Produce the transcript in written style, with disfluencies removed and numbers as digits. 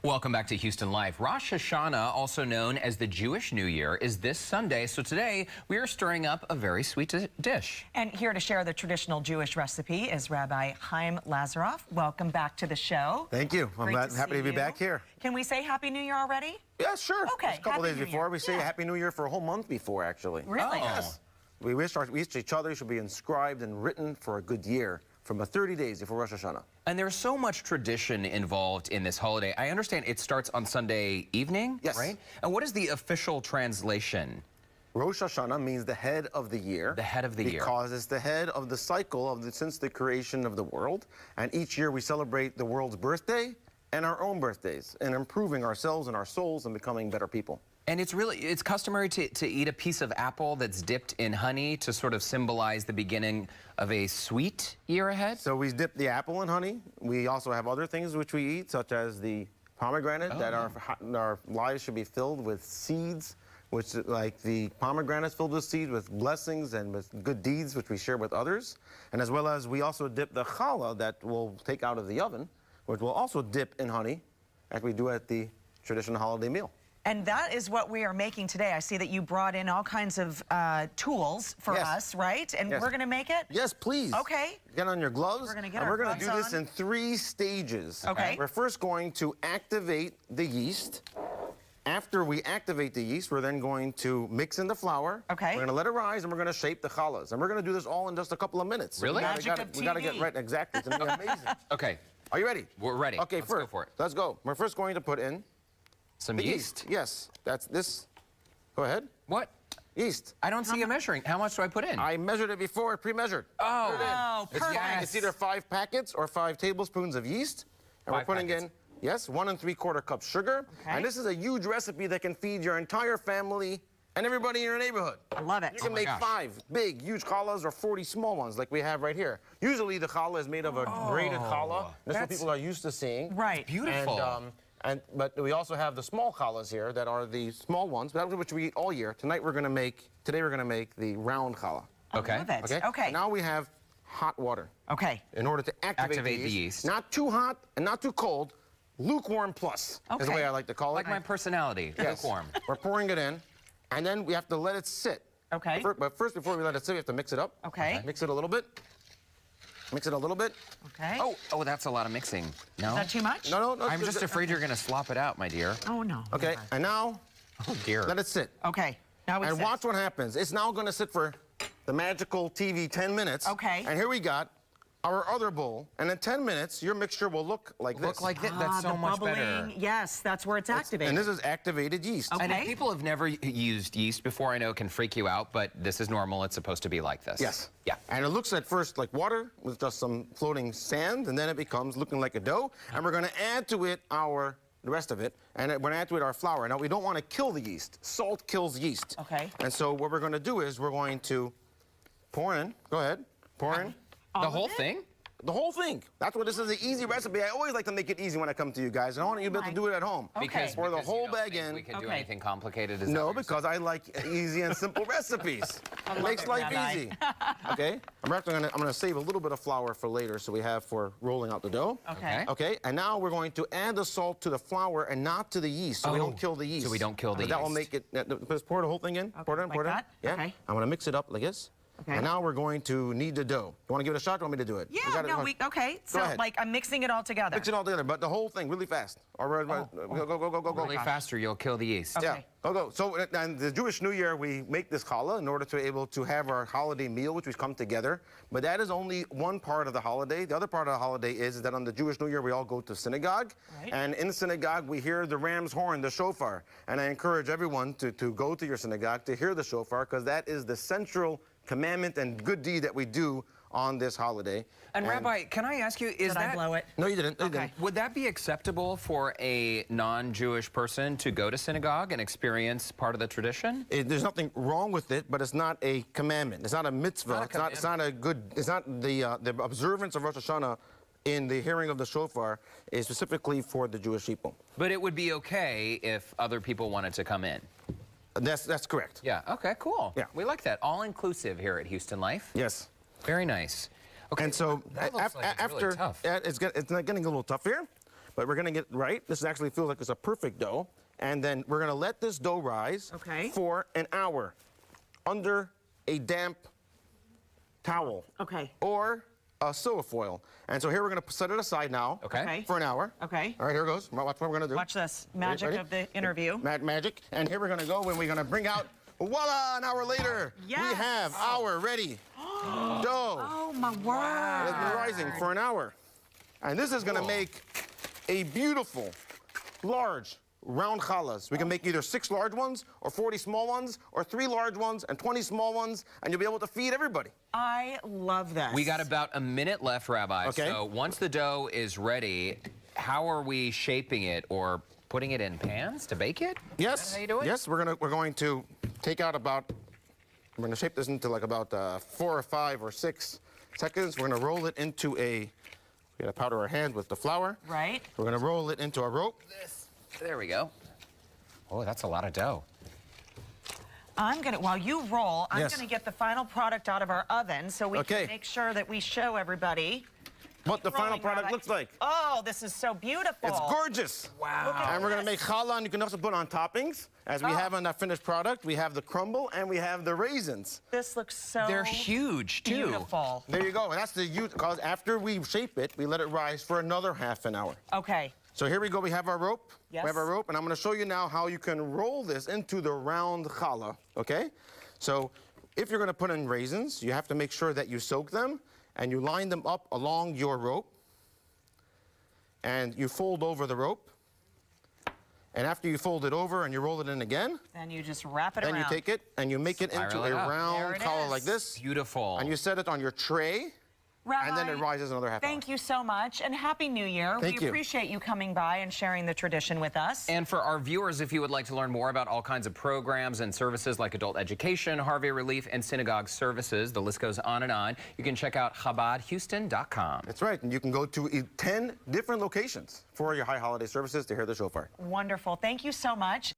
Welcome back to Houston Live. Rosh Hashana, also known as the Jewish New Year, is this Sunday. So today we are stirring up a very sweet dish. And here to share the traditional Jewish recipe is Rabbi Chaim Lazaroff. Welcome back to the show. Thank you. I'm happy to be back here. Can we say Happy New Year already? Yeah, sure. Okay. A couple days before. We say Happy New Year for a whole month before, actually. Really? Oh. Yes. We wish each other should be inscribed and written for a good year from 30 days before Rosh Hashana. And there's so much tradition involved in this holiday. I understand it starts on Sunday evening, yes, right? And what is the official translation? Rosh Hashana means the head of the year. The head of the year. Because it's the head of the cycle since the creation of the world. And each year we celebrate the world's birthday and our own birthdays and improving ourselves and our souls and becoming better people. And it's customary to eat a piece of apple that's dipped in honey to sort of symbolize the beginning of a sweet year ahead? So we dip the apple in honey. We also have other things which we eat, such as the pomegranate, that our lives should be filled with seeds, which like the pomegranate filled with seeds, with blessings and with good deeds, which we share with others. And as well as we also dip the challah that we'll take out of the oven, which we'll also dip in honey, as we do at the traditional holiday meal. And that is what we are making today. I see that you brought in all kinds of tools for us, right? And we're going to make it? Yes, please. Okay. Get on your gloves. We're going to get our gloves on. We're going to do this in 3 stages. Okay. We're first going to activate the yeast. After we activate the yeast, we're then going to mix in the flour. Okay. We're going to let it rise, and we're going to shape the challahs. And we're going to do this all in just a couple of minutes. Really? We got to get right. Exactly. It's going to be amazing. Okay. Are you ready? We're ready. Okay, Let's go for it. Let's go. We're first going to put in some yeast. Yes. That's this. Go ahead. What? Yeast. I don't see you measuring. How much do I put in? I measured it before, pre-measured. Oh, perfect. It's either 5 packets or 5 tablespoons of yeast. And we're putting in, 1 3/4 cups sugar. Okay. And this is a huge recipe that can feed your entire family and everybody in your neighborhood. I love it. You can make 5 big, huge challahs or 40 small ones like we have right here. Usually the challah is made of a grated challah. That's what people are used to seeing. Right. Beautiful. But we also have the small challahs here that are the small ones, which we eat all year. Today we're going to make the round challah. Okay. I love it. Okay. And now we have hot water. Okay. In order to activate the yeast. Not too hot and not too cold. Lukewarm plus is the way I like to call it. Like my personality. Yes. Lukewarm. We're pouring it in, and then we have to let it sit. Okay. But first, before we let it sit, we have to mix it up. Okay. Mix it a little bit. Mix it a little bit. Okay. Oh, that's a lot of mixing. No? Is that too much? No. I'm just afraid you're going to slop it out, my dear. Oh, no. Okay, and now, Oh, dear. let it sit. Okay. Now And watch what happens. It's now going to sit for the magical TV 10 minutes. Okay. And here we got our other bowl. And in 10 minutes, your mixture will look like this. Look like this. That's so much better. Yes, that's where it's activated. And this is activated yeast. Okay. And if people have never used yeast before, I know it can freak you out, but this is normal. It's supposed to be like this. Yes. Yeah. And it looks at first like water with just some floating sand, and then it becomes looking like a dough. And we're going to add to it the rest of it, and we're going to add to it our flour. Now, we don't want to kill the yeast. Salt kills yeast. Okay. And so what we're going to do is we're going to pour in. Go ahead. Pour in. The whole thing? The whole thing. That's what this is, an easy recipe. I always like to make it easy when I come to you guys. And I want you to be able to do it at home. Because Pour the because whole you don't bag think in. we can do anything complicated? Is that No, what you're because I like easy and simple recipes. It makes life easy. Okay? I'm going to save a little bit of flour for later so we have for rolling out the dough. Okay. Okay, and now we're going to add the salt to the flour and not to the yeast, so we don't kill the yeast. So we don't kill the That will yeast. make it, just pour the whole thing in. Pour it in, like pour it in. that? Yeah. Okay. I'm going to mix it up like this. Okay. And now we're going to knead the dough. You want to give it a shot or want me to do it? Yeah, okay. So, ahead. like, I'm mixing it all together. Mix it all together, but the whole thing really fast. All right, go. Really faster, you'll kill the yeast. Okay. Yeah, go. So, and the Jewish New Year, we make this challah in order to be able to have our holiday meal, which we come together. But that is only one part of the holiday. The other part of the holiday is that on the Jewish New Year, we all go to synagogue. Right. And in the synagogue, we hear the ram's horn, the shofar. And I encourage everyone to go to your synagogue to hear the shofar, because that is the central commandment and good deed that we do on this holiday. And Rabbi, can I ask you, Did I blow it? No, you didn't. Okay. Would that be acceptable for a non-Jewish person to go to synagogue and experience part of the tradition? There's nothing wrong with it, but it's not a commandment. It's not a mitzvah. It's not the observance of Rosh Hashana in the hearing of the shofar is specifically for the Jewish people. But it would be okay if other people wanted to come in. That's correct. Yeah, okay, cool. Yeah. We like that. All-inclusive here at Houston Life. Yes. Very nice. Okay, And so that looks like it's really tough. it's getting a little tough here. but we're gonna get right. This actually feels like it's a perfect dough. And then we're gonna let this dough rise for an hour under a damp towel. Okay. Or a silver foil. And so here we're gonna set it aside now for an hour. Okay. All right, here it goes. Watch what we're gonna do. Watch this. Magic Ready? of the interview. Magic. And here we're gonna go when we're gonna bring out, voila, an hour later, we have our ready dough. Oh my word. It's been rising for an hour. And this is gonna make a beautiful, large, round challahs. We can make either 6 large ones, or 40 small ones, or 3 large ones and 20 small ones, and you'll be able to feed everybody. I love this. We got about a minute left, Rabbi. Okay. So once the dough is ready, how are we shaping it or putting it in pans to bake it? Yes. Is that how you do it? Yes, we're going to take out about, we're gonna shape this into like about 4 or 5 or 6 seconds. We're gonna roll it into we gotta powder our hands with the flour. Right. We're gonna roll it into a rope. There we go. Oh, that's a lot of dough. While you roll, I'm gonna get the final product out of our oven so we can make sure that we show everybody what the final product looks like. Oh, this is so beautiful. It's gorgeous. Wow. And we're gonna make challah, and you can also put on toppings. As we have on that finished product, we have the crumble and we have the raisins. This looks so They're huge, too. beautiful. There you go. And that's because after we shape it, we let it rise for another half an hour. Okay. So here we go. We have our rope. Yes. We have our rope, and I'm going to show you now how you can roll this into the round challah, okay? So if you're going to put in raisins, you have to make sure that you soak them, and you line them up along your rope, and you fold over the rope. And after you fold it over and you roll it in again, then you just wrap it then around. you take it and you make it into a round challah like this. Beautiful. And you set it on your tray. Rabbi, and then it rises another half hour. Thank you so much, and Happy New Year. Thank we you. appreciate you coming by and sharing the tradition with us. And for our viewers, if you would like to learn more about all kinds of programs and services like adult education, Harvey Relief, and synagogue services, the list goes on and on, you can check out ChabadHouston.com. That's right, and you can go to 10 different locations for your high holiday services to hear the shofar. Wonderful. Thank you so much.